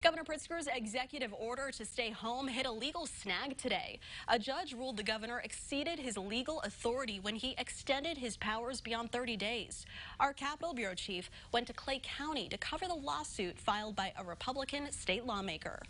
Governor Pritzker's executive order to stay home hit a legal snag today. A judge ruled the governor exceeded his legal authority when he extended his powers beyond 30 days. Our Capitol Bureau chief went to Clay County to cover the lawsuit filed by a Republican state lawmaker.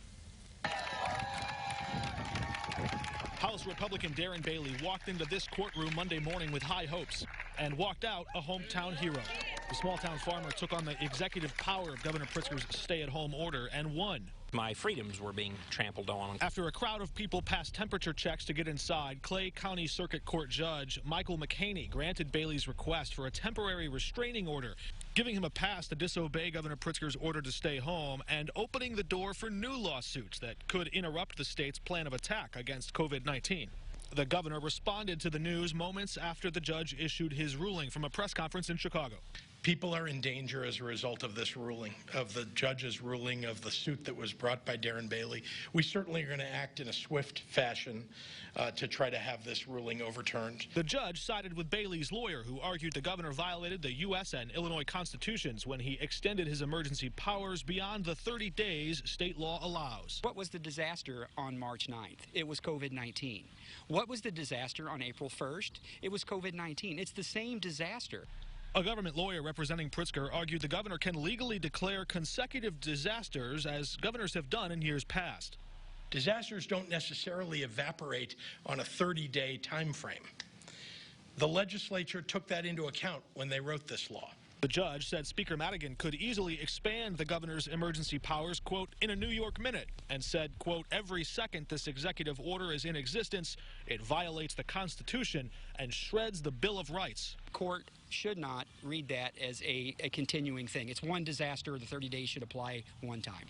House Republican Darren Bailey walked into this courtroom Monday morning with high hopes and walked out a hometown hero. The small-town farmer took on the executive power of Governor Pritzker's stay-at-home order and won. My freedoms were being trampled on. After a crowd of people passed temperature checks to get inside, Clay County Circuit Court Judge Michael McHaney granted Bailey's request for a temporary restraining order, giving him a pass to disobey Governor Pritzker's order to stay home and opening the door for new lawsuits that could interrupt the state's plan of attack against COVID-19. The governor responded to the news moments after the judge issued his ruling from a press conference in Chicago. People are in danger as a result of this ruling, of the judge's ruling, of the suit that was brought by Darren Bailey. We certainly are going to act in a swift fashion to try to have this ruling overturned. The judge sided with Bailey's lawyer, who argued the governor violated the U.S. and Illinois constitutions when he extended his emergency powers beyond the 30 days state law allows. What was the disaster on March 9th? It was COVID-19. What was the disaster on April 1st? It was COVID-19. It's the same disaster. A government lawyer representing Pritzker argued the governor can legally declare consecutive disasters, as governors have done in years past. Disasters don't necessarily evaporate on a 30-day time frame. The legislature took that into account when they wrote this law. The judge said Speaker Madigan could easily expand the governor's emergency powers, quote, in a New York minute, and said, quote, every second this executive order is in existence, it violates the Constitution and shreds the Bill of Rights. Court should not read that as a continuing thing. It's one disaster. The 30 days should apply one time.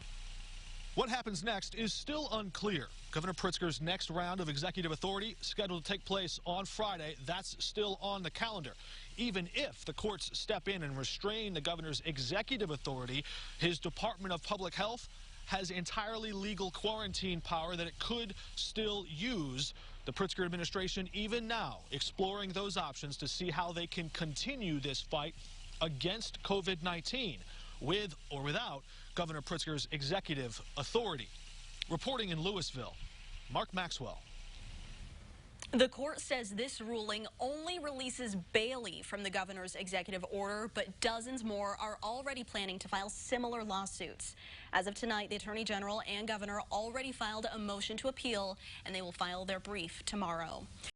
What happens next is still unclear. Governor Pritzker's next round of executive authority scheduled to take place on Friday. That's still on the calendar. Even if the courts step in and restrain the governor's executive authority, his Department of Public Health has entirely legal quarantine power that it could still use. The Pritzker administration, even now, exploring those options to see how they can continue this fight against COVID-19, with or without Governor Pritzker's executive authority. Reporting in Louisville, Mark Maxwell. The court says this ruling only releases Bailey from the governor's executive order, but dozens more are already planning to file similar lawsuits. As of tonight, the Attorney General and Governor already filed a motion to appeal, and they will file their brief tomorrow.